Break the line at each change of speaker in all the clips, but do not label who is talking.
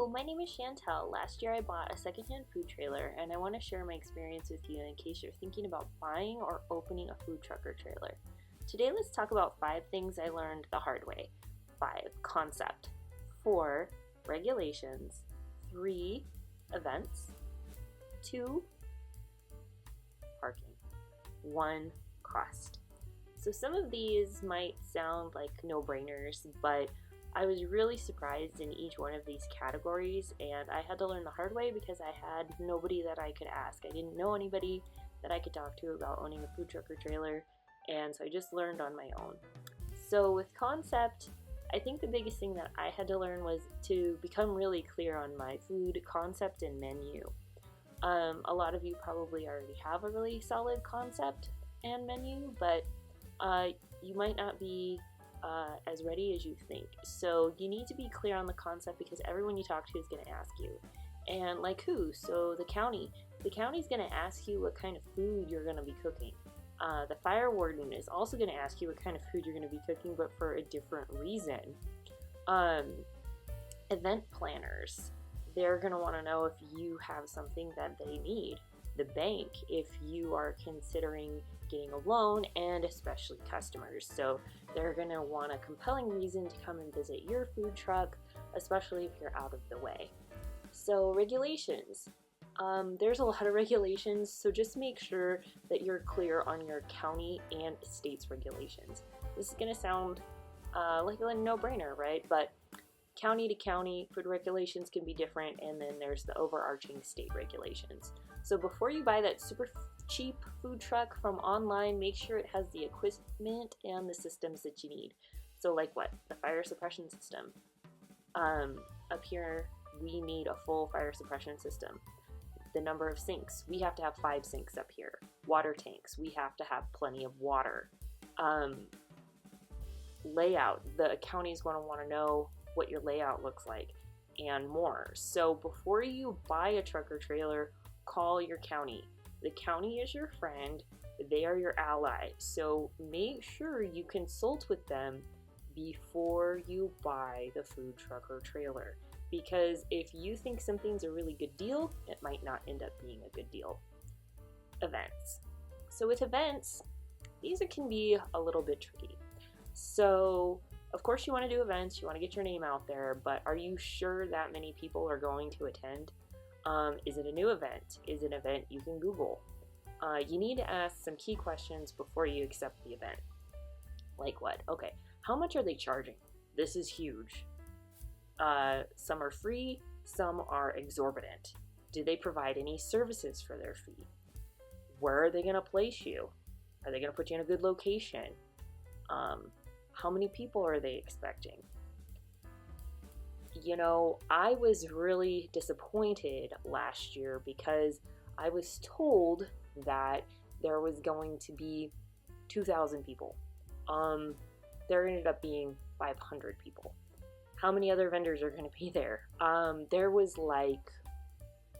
Hello, my name is Chantel. Last year I bought a secondhand food trailer and I want to share my experience with you in case you're thinking about buying or opening a food truck or trailer. Today let's talk about 5 things I learned the hard way. 5. Concept. 4. Regulations. 3. Events. 2. Parking. 1. Cost. So some of these might sound like no-brainers, but I was really surprised in each one of these categories, and I had to learn the hard way because I had nobody that I could ask. I didn't know anybody that I could talk to about owning a food truck or trailer, and so I just learned on my own. So with concept, I think the biggest thing that I had to learn was to become really clear on my food concept and menu. A lot of you probably already have a really solid concept and menu, but you might not be as ready as you think. So you need to be clear on the concept because everyone you talk to is going to ask you. And like who? So the county. The county's going to ask you what kind of food you're going to be cooking. The fire warden is also going to ask you what kind of food you're going to be cooking, but for a different reason. Event planners. They're going to want to know if you have something that they need. The bank, if you are considering getting a loan, and especially customers. So they're going to want a compelling reason to come and visit your food truck, especially if you're out of the way. So regulations. There's a lot of regulations, so just make sure that you're clear on your county and state's regulations. This is going to sound like a no-brainer, right? But county to county, food regulations can be different, and then there's the overarching state regulations. So before you buy that super cheap food truck from online, make sure it has the equipment and the systems that you need. So like what? The fire suppression system. Up here, we need a full fire suppression system. The number of sinks. We have to have 5 sinks up here. Water tanks. We have to have plenty of water. Layout. The county is going to want to know what your layout looks like and more. So before you buy a truck or trailer, call your county. The county is your friend, they are your ally, so make sure you consult with them before you buy the food truck or trailer, because if you think something's a really good deal, it might not end up being a good deal. Events. So with events, these can be a little bit tricky. So of course you want to do events, you want to get your name out there, but are you sure that many people are going to attend? Is it a new event? Is it an event you can Google? You need to ask some key questions before you accept the event. Like what? Okay, how much are they charging? This is huge. Some are free, some are exorbitant. Do they provide any services for their fee? Where are they going to place you? Are they going to put you in a good location? How many people are they expecting? You know, I was really disappointed last year because I was told that there was going to be 2,000 people. There ended up being 500 people. How many other vendors are going to be there? There was like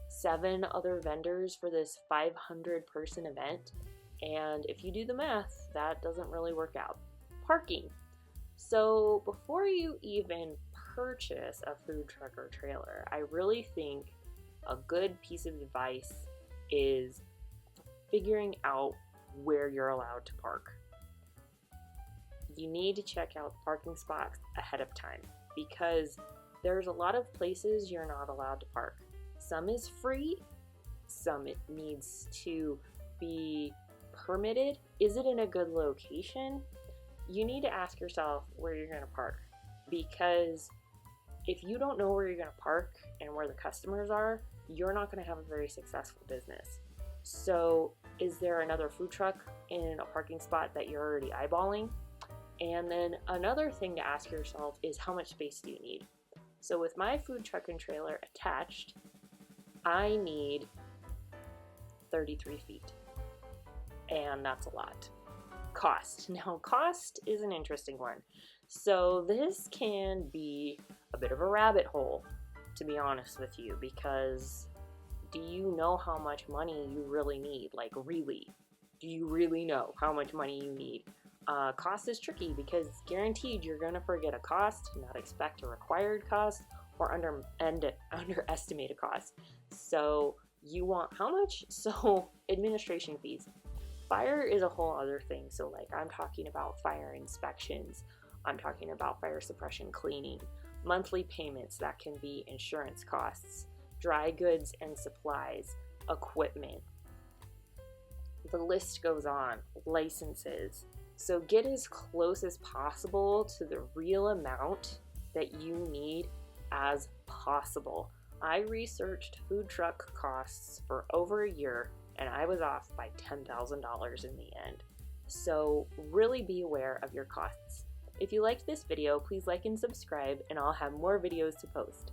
7 other vendors for this 500-person event, and if you do the math, that doesn't really work out. Parking. So before you even purchase a food truck or trailer, I really think a good piece of advice is figuring out where you're allowed to park. You need to check out the parking spots ahead of time because there's a lot of places you're not allowed to park. Some is free, some it needs to be permitted. Is it in a good location? You need to ask yourself where you're going to park, because if you don't know where you're going to park and where the customers are, you're not going to have a very successful business. So is there another food truck in a parking spot that you're already eyeballing? And then another thing to ask yourself is how much space do you need? So with my food truck and trailer attached, I need 33 feet, and that's a lot. Cost. Now, cost is an interesting one. So this can be a bit of a rabbit hole, to be honest with you, because do you know how much money you really need? Like, really? Do you really know how much money you need? Cost is tricky because guaranteed you're going to forget a cost, not expect a required cost, or underestimate a cost. So you want how much? So administration fees. Fire is a whole other thing. So like I'm talking about fire inspections, I'm talking about fire suppression cleaning, monthly payments that can be insurance costs, dry goods and supplies, equipment. The list goes on, licenses. So get as close as possible to the real amount that you need as possible. I researched food truck costs for over a year and I was off by $10,000 in the end. So really be aware of your costs. If you liked this video, please like and subscribe and I'll have more videos to post.